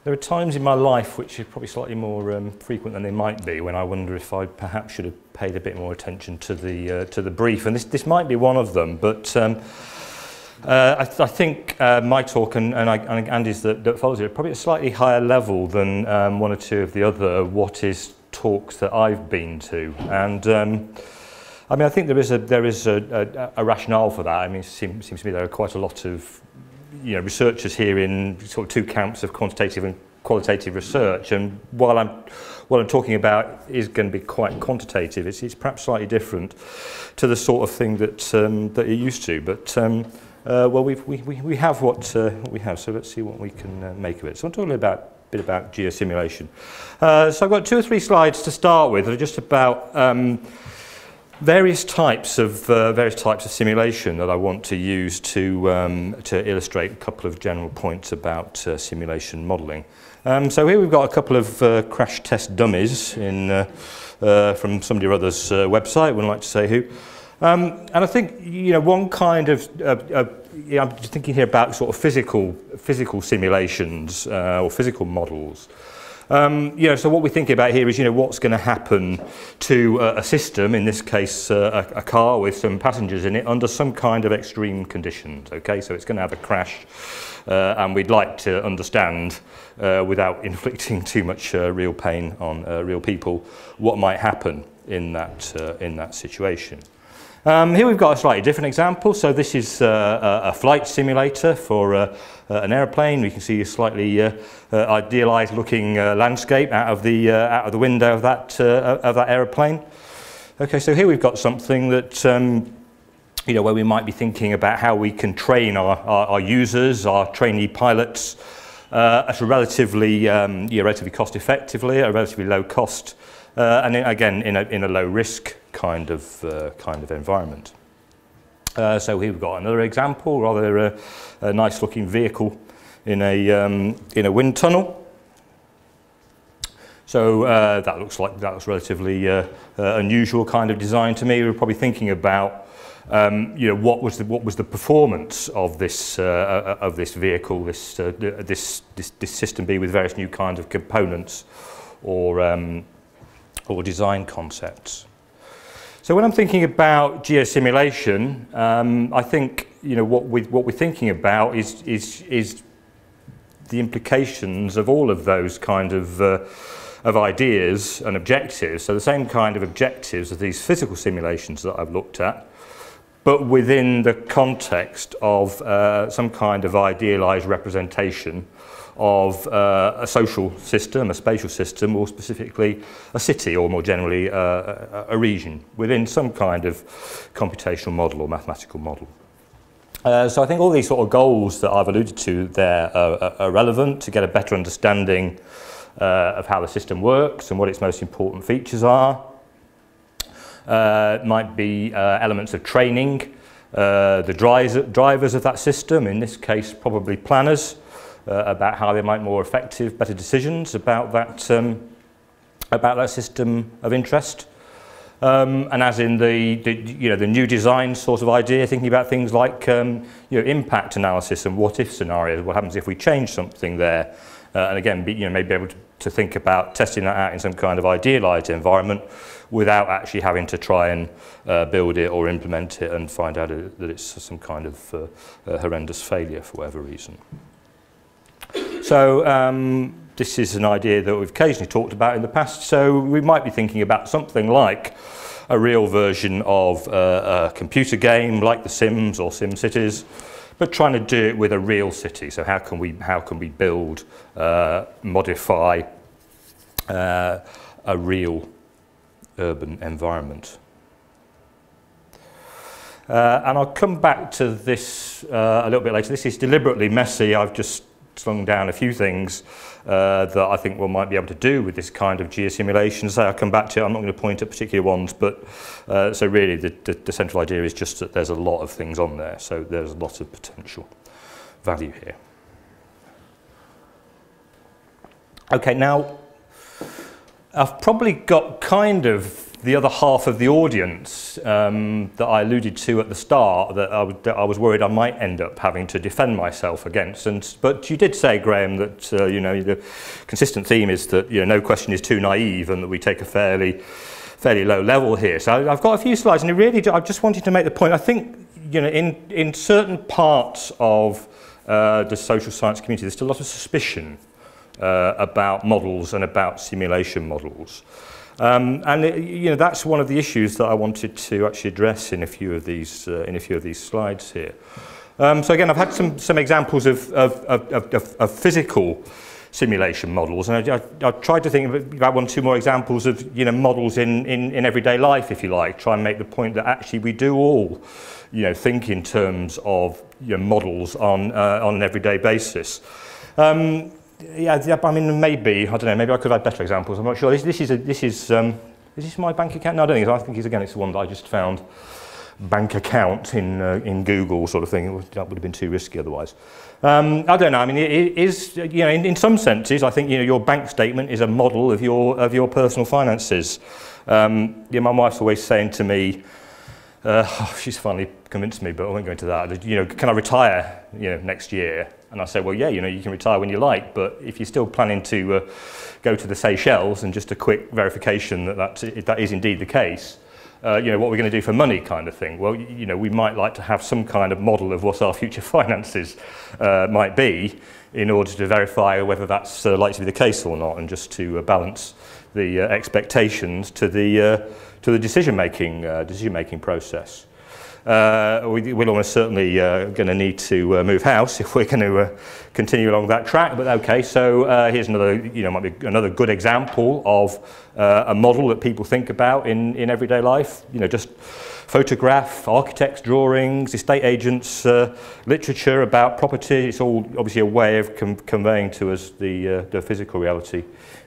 There are times in my life which are probably slightly more frequent than they might be, when I wonder if I perhaps should have paid a bit more attention to the brief, and this might be one of them. But I think my talk and Andy's that follows it are probably at a slightly higher level than one or two of the other what is talks that I've been to, and I mean, I think there is a rationale for that. I mean, it seems to me there are quite a lot of researchers here in sort of two camps of quantitative and qualitative research, and what I'm talking about is going to be quite quantitative. It's perhaps slightly different to the sort of thing that you're used to, but well, we have what we have, so let's see what we can make of it. So I'm talking a bit about geosimulation. So I've got 2 or 3 slides to start with that are just about various types of simulation that I want to use to illustrate a couple of general points about simulation modelling. So here we've got a couple of crash test dummies from somebody or other's website. I wouldn't like to say who. And I think one kind of I'm just thinking here about sort of physical simulations or physical models. So what we think about here is, what's going to happen to a system, in this case a car with some passengers in it, under some kind of extreme conditions. Okay, so it's going to have a crash, and we'd like to understand, without inflicting too much real pain on real people, what might happen in that situation. Here we've got a slightly different example. So this is a flight simulator for an aeroplane. We can see a slightly idealized looking landscape out of the window of that aeroplane. Okay, so here we've got something that where we might be thinking about how we can train our users, our trainee pilots, at a relatively cost effectively, at a relatively low cost, and again in a low risk kind of environment. So here we've got another example, rather a nice looking vehicle in a wind tunnel. So that looks relatively unusual kind of design to me. We're probably thinking about what was the performance of this vehicle, this system B with various new kinds of components or design concepts. So when I'm thinking about geosimulation, I think what we're thinking about is the implications of all of those kind of ideas and objectives. So the same kind of objectives as these physical simulations that I've looked at, but within the context of some kind of idealized representation of a social system, a spatial system, or specifically a city, or more generally a region, within some kind of computational model or mathematical model. So I think all these sort of goals that I've alluded to there are relevant to get a better understanding of how the system works and what its most important features are. It might be elements of training the drivers of that system, in this case probably planners, about how they might more effective, better decisions about that system of interest. And as in the new design sort of idea, thinking about things like impact analysis and what if scenarios. What happens if we change something there? And again, maybe able to think about testing that out in some kind of idealized environment without actually having to try and build it or implement it and find out that it's some kind of horrendous failure for whatever reason. So this is an idea that we've occasionally talked about in the past. So we might be thinking about something like a real version of a computer game like The Sims or SimCities, but trying to do it with a real city. So how can we build, modify a real urban environment? And I'll come back to this a little bit later. This is deliberately messy. I've just slung down a few things that I think we might be able to do with this kind of geosimulation. So I'll come back to it. I'm not going to point at particular ones, but so really the central idea is just that there's a lot of things on there. So there's a lot of potential value here. Okay, now I've probably got kind of the other half of the audience that I alluded to at the start, that I was worried I might end up having to defend myself against. But you did say, Graham, that you know, the consistent theme is that, you know, no question is too naive, and that we take a fairly low level here. So I've got a few slides, and I just wanted to make the point. I think, you know, in certain parts of the social science community, there's still a lot of suspicion about models and about simulation models. You know, that's one of the issues that I wanted to actually address in a few of these slides here. So again, I've had some examples of physical simulation models, and I tried to think about one or two more examples of, you know, models in everyday life, if you like. Try and make the point that actually we do all, you know, think in terms of, you know, models on an everyday basis. Yeah, I mean, maybe, I don't know, maybe I could have had better examples, I'm not sure. Is this my bank account? No, I don't think so. I think it's the one that I just found, bank account in Google sort of thing. That would have been too risky otherwise. I don't know, I mean, it is, you know, in some senses, I think, you know, your bank statement is a model of your personal finances. Yeah, my wife's always saying to me, she's finally convinced me, but I won't go into that. You know, can I retire, you know, next year? And I say, well, yeah, you know, you can retire when you like, but if you're still planning to go to the Seychelles, and just a quick verification that is indeed the case, you know, what we're going to do for money, kind of thing. Well, you know, we might like to have some kind of model of what our future finances might be, in order to verify whether that's likely to be the case or not, and just to balance the expectations to the decision-making process. We're almost certainly going to need to move house if we're going to continue along that track. But okay, so here's another, you know, might be another good example of a model that people think about in everyday life. You know, just photograph, architects' drawings, estate agents' literature about property. It's all obviously a way of conveying to us the physical reality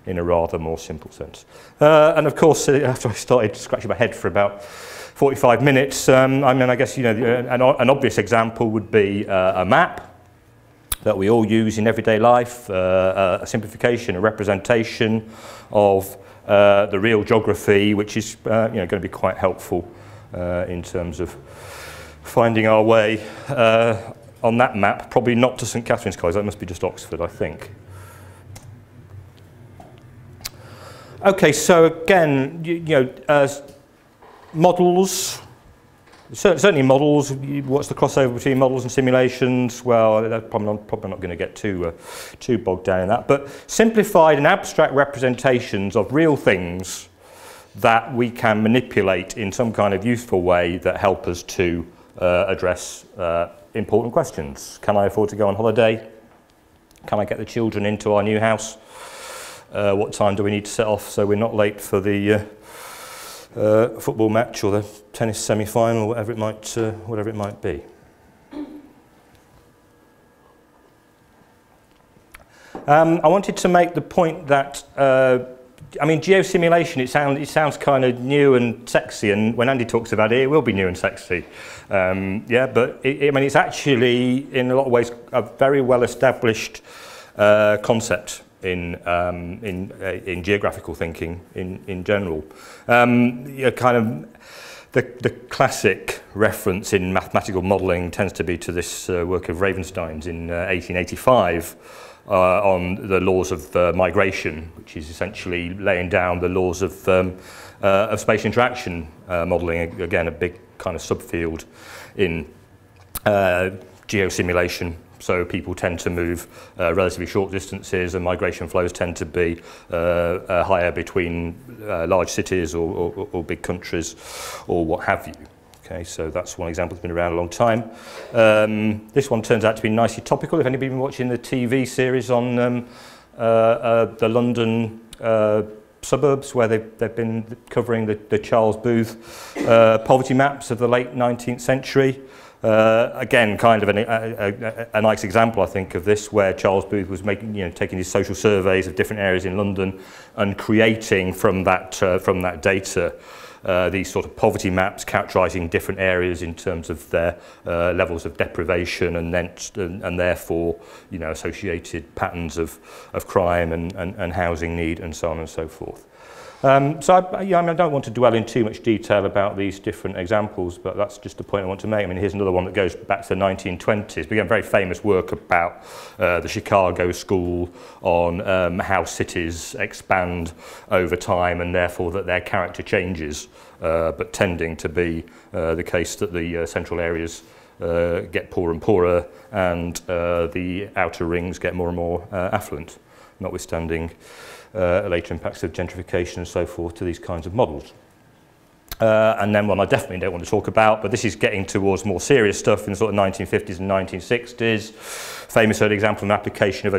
in a rather more simple sense. And of course, after I started scratching my head for about 45 minutes, I mean, I guess, you know, an obvious example would be a map that we all use in everyday life, a simplification, a representation of the real geography, which is, you know, going to be quite helpful in terms of finding our way on that map. Probably not to St Catherine's College, that must be just Oxford, I think. Okay, so again, you know, models, certainly models. What's the crossover between models and simulations? Well, I'm probably not going to get too bogged down in that. But simplified and abstract representations of real things that we can manipulate in some kind of useful way that help us to address important questions. Can I afford to go on holiday? Can I get the children into our new house? What time do we need to set off so we're not late for the football match or the tennis semi-final, whatever it might be. I wanted to make the point that I mean, geosimulation, it sounds kind of new and sexy, and when Andy talks about it, it will be new and sexy. Yeah, but I mean, it's actually in a lot of ways a very well established concept in geographical thinking in general. You know, kind of the classic reference in mathematical modelling tends to be to this work of Ravenstein's in 1885 on the laws of migration, which is essentially laying down the laws of spatial interaction modelling. Again, a big kind of subfield in geosimulation. So people tend to move relatively short distances, and migration flows tend to be higher between large cities or big countries or what have you. Okay, so that's one example that's been around a long time. This one turns out to be nicely topical. If anybody's been watching the TV series on the London suburbs, where they've been covering the Charles Booth poverty maps of the late 19th century. Again, kind of a nice example, I think, of this, where Charles Booth was taking his social surveys of different areas in London and creating from that data these sort of poverty maps, characterising different areas in terms of their levels of deprivation and therefore, associated patterns of crime and housing need and so on and so forth. So I mean, I don't want to dwell in too much detail about these different examples, but that's just the point I want to make. I mean, here's another one that goes back to the 1920s. We get very famous work about the Chicago School on how cities expand over time and therefore that their character changes, but tending to be the case that the central areas get poorer and poorer and the outer rings get more and more affluent, notwithstanding later impacts of gentrification and so forth to these kinds of models. And then one I definitely don't want to talk about, but this is getting towards more serious stuff in the sort of 1950s and 1960s. Famous early example of an application of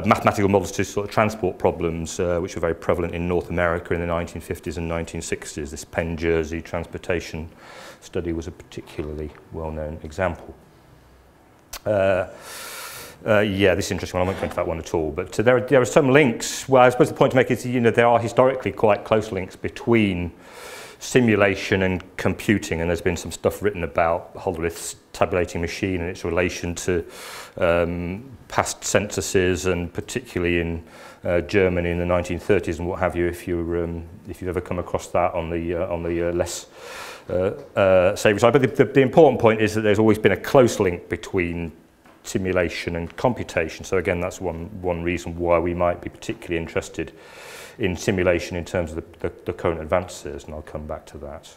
mathematical models to sort of transport problems, which were very prevalent in North America in the 1950s and 1960s. This Penn Jersey transportation study was a particularly well-known example. Yeah, this is an interesting one. I won't go into that one at all. But there are some links. Well, I suppose the point to make is, there are historically quite close links between simulation and computing, and there's been some stuff written about Holderith's tabulating machine and its relation to past censuses, and particularly in Germany in the 1930s and what have you. If you've ever come across that on the less savoury side, but the important point is that there's always been a close link between simulation and computation. So again, that's one reason why we might be particularly interested in simulation in terms of the current advances, and I'll come back to that.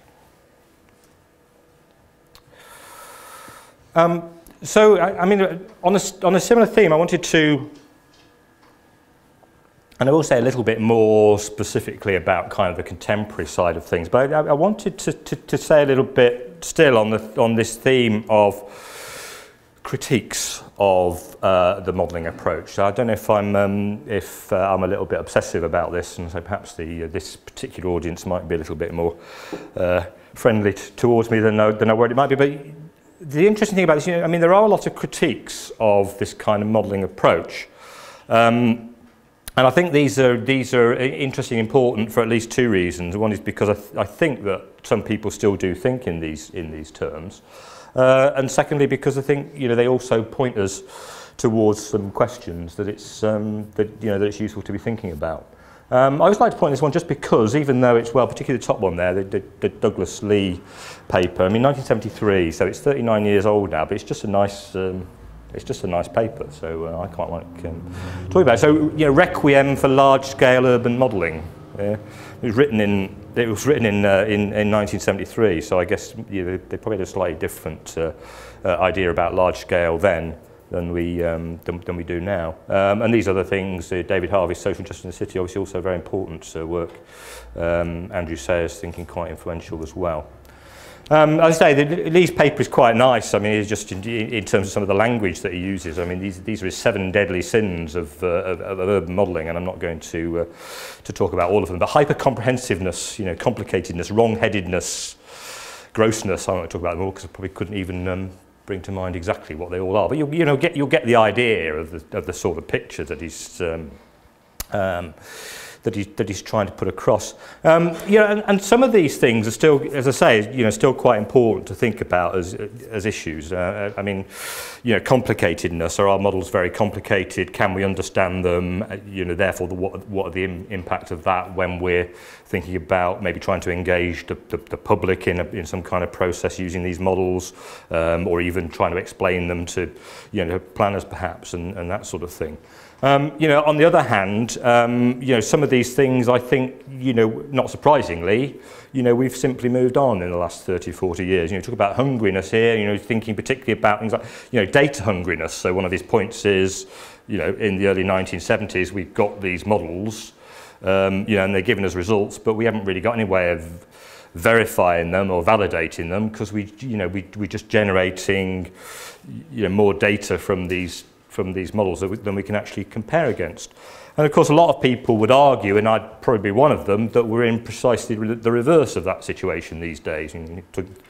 So I mean, on a similar theme, I wanted to, and I will say a little bit more specifically about kind of the contemporary side of things, but I wanted to say a little bit still on this theme of critiques of the modelling approach. So I don't know if I'm a little bit obsessive about this, and so perhaps this particular audience might be a little bit more friendly towards me than I worried it might be. But the interesting thing about this, I mean, there are a lot of critiques of this kind of modelling approach, and I think these are interesting and important for at least two reasons. One is because I think that some people still do think in these terms. And secondly, because I think they also point us towards some questions that it's that it's useful to be thinking about. I always like to point this one just because, even though it's particularly the top one there, the Douglas Lee paper. I mean, 1973, so it's 39 years old now, but it's just a nice paper. So I quite like talking about it. So Requiem for Large-Scale Urban Modelling. It was written in 1973, so I guess they probably had a slightly different idea about large scale then than we do now. And these other things, David Harvey's Social Justice in the City, obviously also very important work. Andrew Sayers thinking quite influential as well. As I say, Lee's paper is quite nice. I mean, it's just in terms of some of the language that he uses. I mean, these are his 7 deadly sins of urban modelling, and I'm not going to talk about all of them. But hyper-comprehensiveness, complicatedness, wrong-headedness, grossness. I won't talk about them all because I probably couldn't even bring to mind exactly what they all are. But you'll get the idea of the sort of picture that he's that he's trying to put across. And some of these things are still, as I say, still quite important to think about as issues. I mean, complicatedness. Are our models very complicated? Can we understand them? Therefore, what are the impact of that when we're thinking about maybe trying to engage the public in some kind of process using these models, or even trying to explain them to planners perhaps, and that sort of thing. On the other hand, some of these things, I think, not surprisingly, we've simply moved on in the last 30, 40 years. Talk about hungriness here, thinking particularly about things like, data hungriness. So one of these points is, in the early 1970s, we've got these models, and they're giving us results, but we haven't really got any way of verifying them or validating them because we're just generating, more data from these models than we can actually compare against. And of course, a lot of people would argue, and I'd probably be one of them, that we're in precisely the reverse of that situation these days.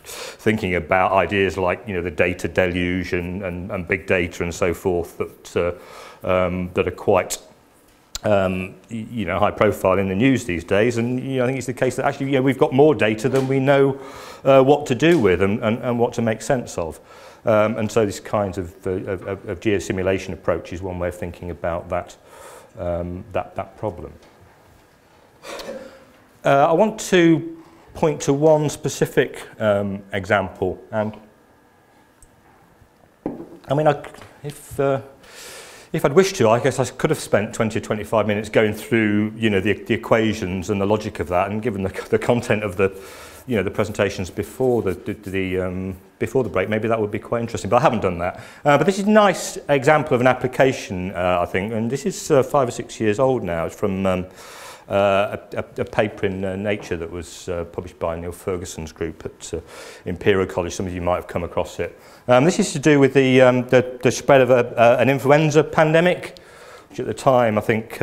Thinking about ideas like, the data deluge and big data and so forth that are quite high profile in the news these days. And I think it's the case that actually we've got more data than we know what to do with and what to make sense of. And so this kind of geosimulation approach is one way of thinking about that problem. I want to point to one specific example, and I mean, if I'd wished to, I guess I could have spent 20 or 25 minutes going through, you know, the equations and the logic of that, and given the content of the, you know, the presentations before before the break, maybe that would be quite interesting. But I haven't done that. But this is a nice example of an application, I think, and this is 5 or 6 years old now. It's from a paper in Nature that was published by Neil Ferguson's group at Imperial College. Some of you might have come across it. This is to do with the spread of an influenza pandemic, which at the time I think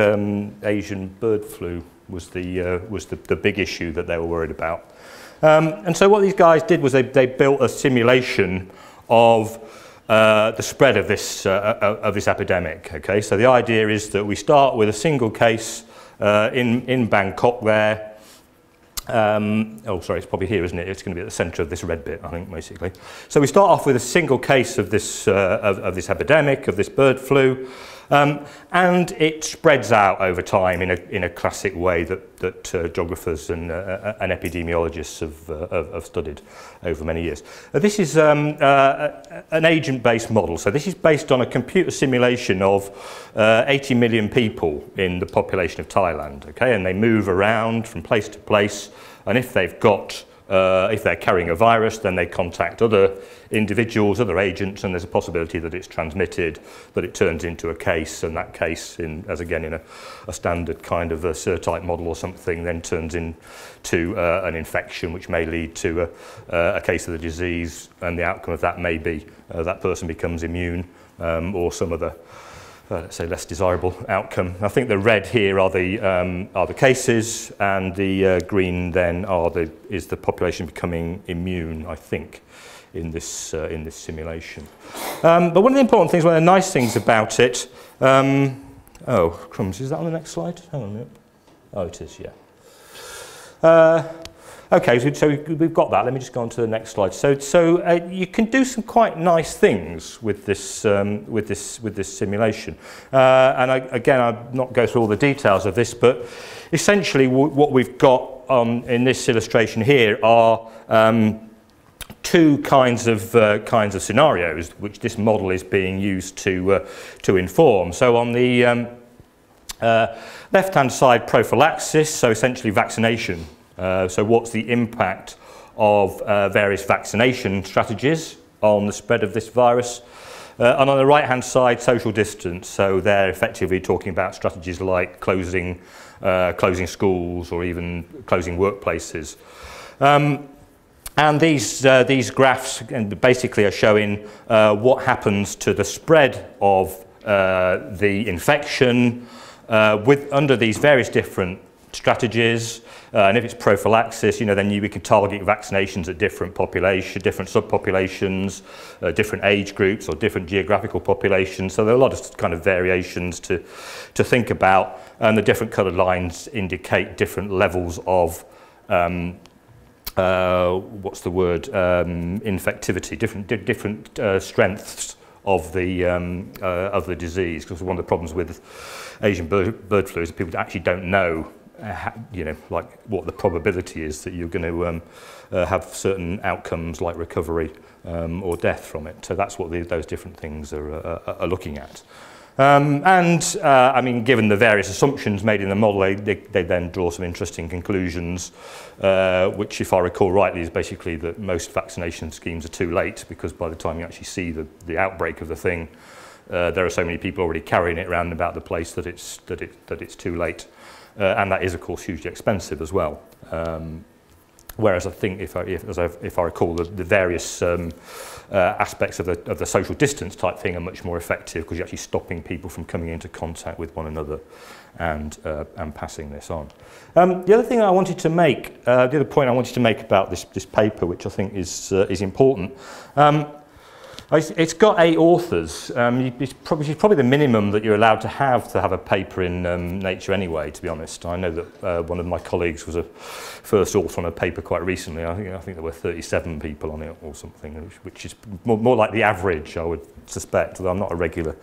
Asian bird flu was the big issue that they were worried about. And so what these guys did was they built a simulation of the spread of this epidemic. Okay, so the idea is that we start with a single case in Bangkok there. Oh, sorry, it's probably here, isn't it? It's going to be at the centre of this red bit, I think, basically. So we start off with a single case of this epidemic, of this bird flu, and it spreads out over time in a classic way that geographers and epidemiologists have studied over many years. This is an agent-based model. So this is based on a computer simulation of 80 million people in the population of Thailand. Okay, and they move around from place to place, and if they've got if they're carrying a virus, then they contact other individuals, other agents, and there's a possibility that it's transmitted, that it turns into a case, and that case, as again in a standard kind of a SIR-type model or something, then turns into an infection, which may lead to a case of the disease, and the outcome of that may be that person becomes immune, or some other let's say less desirable outcome. I think the red here are the cases, and the green then is the population becoming immune, I think, in this simulation. But one of the important things, one of the nice things about it, oh crumbs, is that on the next slide? Hang on a minute. Oh, it is, yeah. Okay, so we've got that. Let me just go on to the next slide. So you can do some quite nice things with this simulation. And again, I'll not go through all the details of this, but essentially what we've got in this illustration here are two kinds of scenarios which this model is being used to inform. So on the left-hand side, prophylaxis, so essentially vaccination. So what's the impact of various vaccination strategies on the spread of this virus? And on the right-hand side, social distance. So they're effectively talking about strategies like closing schools or even closing workplaces. And these graphs basically are showing what happens to the spread of the infection under these various different strategies. And if it's prophylaxis, you know, then we can target vaccinations at different subpopulations, different age groups or different geographical populations. So there are a lot of kind of variations to think about, and the different coloured lines indicate different levels of what's the word? Infectivity, different strengths of the disease. Because one of the problems with Asian bird flu is that people actually don't know, you know, like what the probability is that you're going to have certain outcomes like recovery or death from it. So that's what those different things are looking at. I mean, given the various assumptions made in the model, they then draw some interesting conclusions, which, if I recall rightly, is basically that most vaccination schemes are too late, because by the time you actually see the outbreak of the thing, there are so many people already carrying it around about the place that it's too late. And that is, of course, hugely expensive as well. Whereas I think, if I recall, the various aspects of the social distance type thing are much more effective, because you're actually stopping people from coming into contact with one another and passing this on. The other thing I wanted to make, the other point I wanted to make about this paper, which I think is important. It's got 8 authors. It's probably the minimum that you're allowed to have a paper in Nature anyway, to be honest. I know that one of my colleagues was a first author on a paper quite recently. I think there were 37 people on it or something, which is more like the average, I would suspect, although I'm not a regular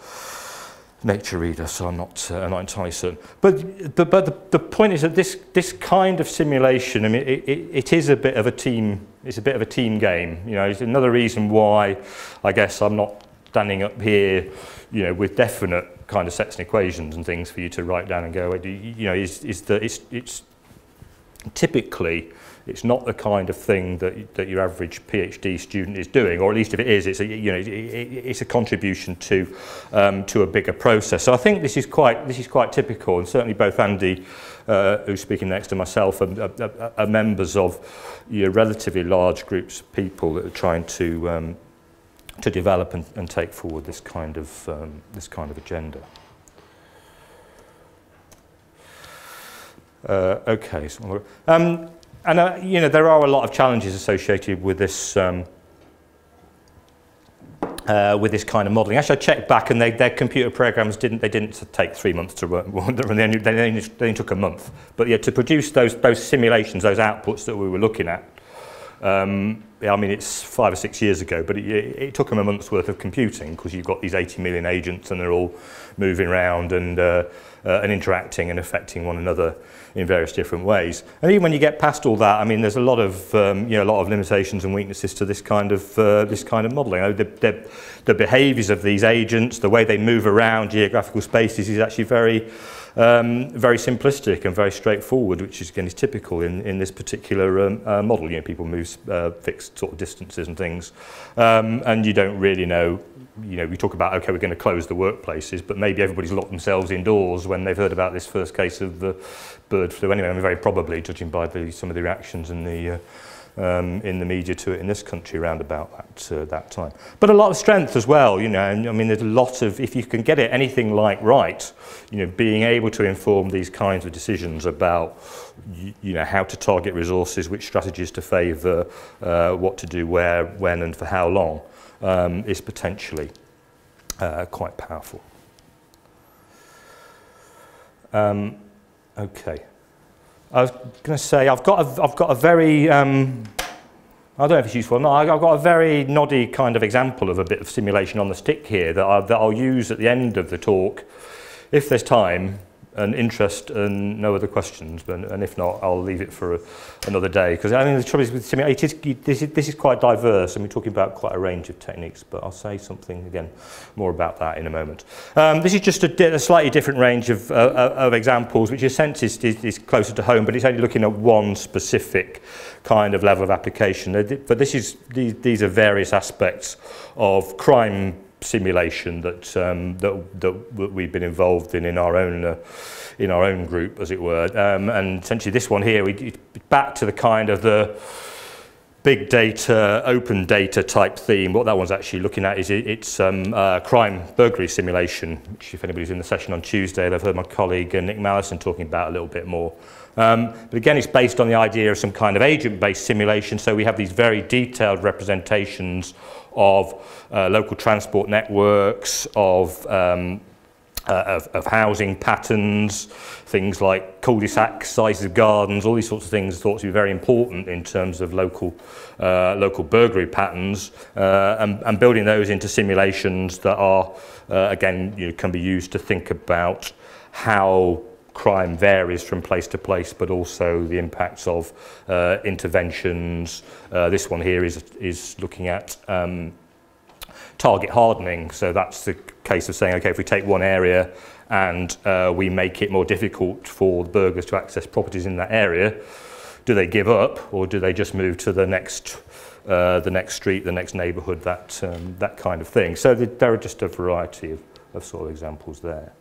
nature reader, so I'm not entirely certain. But the point is that this kind of simulation, I mean, it is a bit of a team. It's a bit of a team game. You know, it's another reason why I guess I'm not standing up here, you know, with definite kind of sets and equations and things for you to write down and go. You know, is that it's typically. It's not the kind of thing that your average PhD student is doing, or at least if it is, it's a, you know, it's a contribution to a bigger process. So I think this is quite typical, and certainly both Andy, who's speaking next to myself, are members of, you know, relatively large groups of people that are trying to develop and take forward this kind of agenda. Okay. So, and you know, there are a lot of challenges associated with this kind of modelling. Actually, I checked back, and their computer programs didn't take 3 months to run. They only took a month. But yeah, to produce those simulations, those outputs that we were looking at. I mean, it's 5 or 6 years ago, but it took them a month's worth of computing, because you've got these 80 million agents, and they're all moving around and interacting and affecting one another in various different ways. And even when you get past all that, I mean, there's a lot of you know, a lot of limitations and weaknesses to this kind of modelling. The behaviours of these agents, the way they move around geographical spaces, is actually very simplistic and very straightforward, which is, again, is typical in this particular model. You know, people move fixed sort of distances and things, and you don't really know. You know, we talk about, okay, we're going to close the workplaces, but maybe everybody's locked themselves indoors when they've heard about this first case of the bird flu. Anyway, I mean, very probably, judging by some of the reactions in the media to it in this country around about that time. But a lot of strength as well, you know. I mean, there's a lot of, if you can get it anything like right, you know, being able to inform these kinds of decisions about, you know, how to target resources, which strategies to favour, what to do where, when, and for how long, is potentially quite powerful. Okay. I was going to say I've got a very I don't know if it's useful or not. I've got a very noddy kind of example of a bit of simulation on the stick here that I'll use at the end of the talk, if there's time and interest and no other questions. And if not, I'll leave it for another day, because I mean the trouble is with simulation, this is quite diverse, and we're talking about quite a range of techniques. But I'll say something again more about that in a moment. This is just a slightly different range of examples, which in a sense is closer to home, but it's only looking at one specific kind of level of application. But these are various aspects of crime simulation that we've been involved in our own group, as it were, and essentially this one here, back to the kind of the big data, open data type theme. What that one's actually looking at is it's crime burglary simulation, which, if anybody's in the session on Tuesday, they've heard my colleague Nick Mallison talking about a little bit more. But again, it's based on the idea of some kind of agent-based simulation. So we have these very detailed representations of local transport networks, of housing patterns, things like cul-de-sac sizes of gardens, all these sorts of things thought to be very important in terms of local burglary patterns, and building those into simulations that are, again, you know, can be used to think about how crime varies from place to place, but also the impacts of interventions. This one here is looking at target hardening. So that's the case of saying, okay, if we take one area and we make it more difficult for the burglars to access properties in that area, do they give up, or do they just move to the next street, the next neighbourhood, that kind of thing? So there are just a variety of sort of examples there.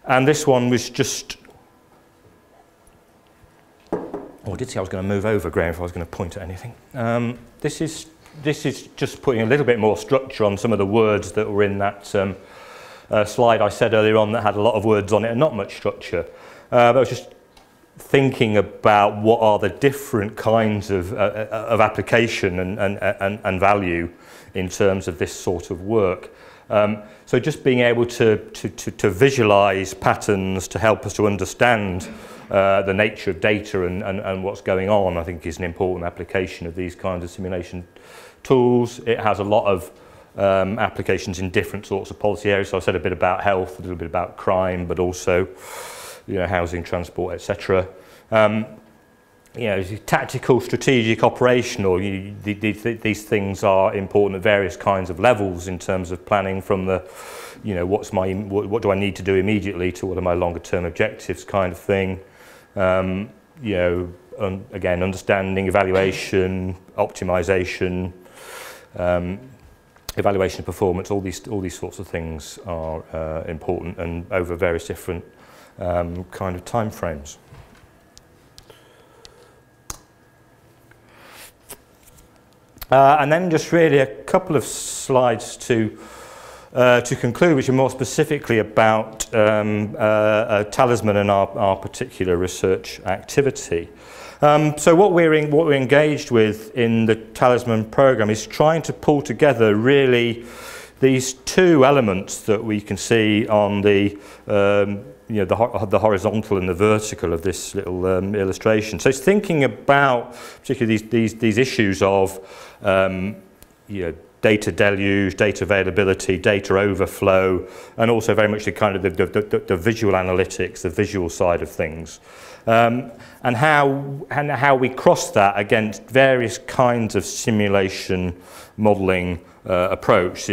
And this one was just, oh, I did say I was going to move over, Graham, if I was going to point at anything. This is just putting a little bit more structure on some of the words that were in that slide I said earlier on that had a lot of words on it and not much structure. I was just thinking about what are the different kinds of application and value in terms of this sort of work. So just being able to visualize patterns to help us to understand the nature of data and what's going on, I think, is an important application of these kinds of simulation tools. It has a lot of applications in different sorts of policy areas. So I said a bit about health, a little bit about crime, but also, you know, housing, transport, etc. You know, tactical, strategic, operational, these things are important at various kinds of levels in terms of planning, from the, you know, what do I need to do immediately to what are my longer term objectives kind of thing. You know, again, understanding, evaluation, optimization, evaluation of performance, all these sorts of things are important, and over various different kind of time frames. And then just really a couple of slides to conclude, which are more specifically about Talisman and our particular research activity. So what we're engaged with in the Talisman program is trying to pull together really these two elements that we can see on the you know, the horizontal and the vertical of this little illustration. So it's thinking about particularly these issues of you know, data deluge, data availability, data overflow, and also very much the kind of the visual analytics, the visual side of things, and how we cross that against various kinds of simulation modelling approach.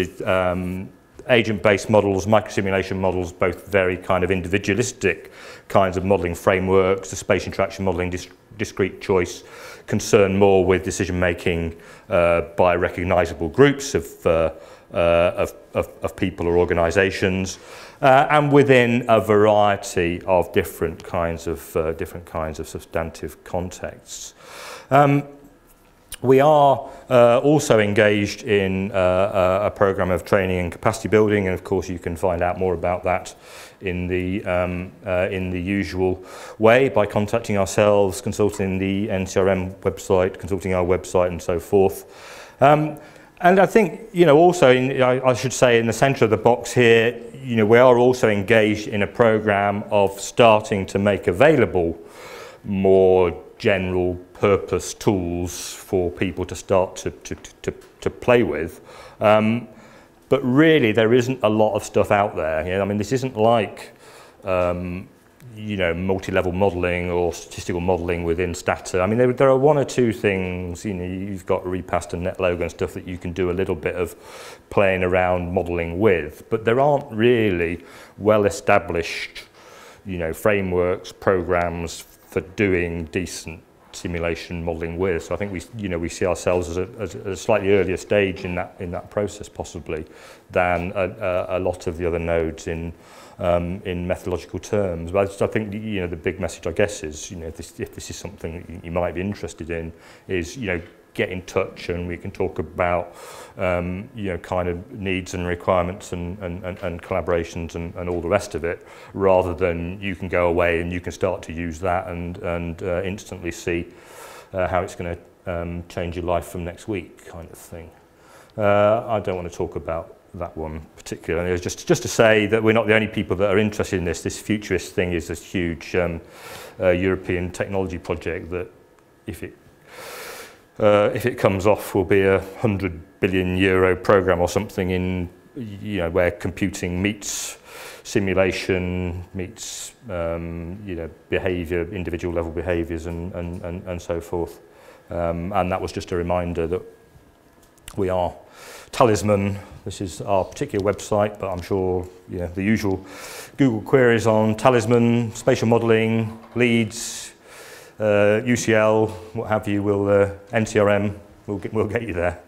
Agent-based models, microsimulation models, both very kind of individualistic kinds of modelling frameworks. The space interaction modelling, discrete choice, concern more with decision-making by recognisable groups of people or organisations, and within a variety of different kinds of substantive contexts. We are also engaged in a program of training and capacity building, and of course you can find out more about that in the usual way by contacting ourselves, consulting the NCRM website, consulting our website, and so forth. And I think, you know, also I should say in the centre of the box here, you know, we are also engaged in a program of starting to make available more general purpose tools for people to start to play with. But really there isn't a lot of stuff out there. You know, I mean, this isn't like you know, multi-level modelling or statistical modelling within Stata. I mean, there are one or two things, you know, you've got Repast and NetLogo and stuff that you can do a little bit of playing around modelling with, but there aren't really well-established, you know, frameworks, programs for doing decent simulation modelling with. So I think we see ourselves as a slightly earlier stage in that process possibly than a lot of the other nodes in methodological terms. But I think, you know, the big message, I guess, is, you know, if this is something that you might be interested in, is, you know, get in touch and we can talk about you know, kind of needs and requirements and collaborations and all the rest of it, rather than you can go away and you can start to use that and instantly see how it's going to change your life from next week kind of thing. I don't want to talk about that one particularly. It was just to say that we're not the only people that are interested in this. This futurist thing is this huge European technology project that, if it comes off, will be €100 billion program or something, in, you know, where computing meets simulation, meets you know, behaviour, individual level behaviours, and so forth. And that was just a reminder that we are Talisman. This is our particular website, but I'm sure, you know, the usual Google queries on Talisman, spatial modelling, leads, UCL, what have you, will NCRM will get you there.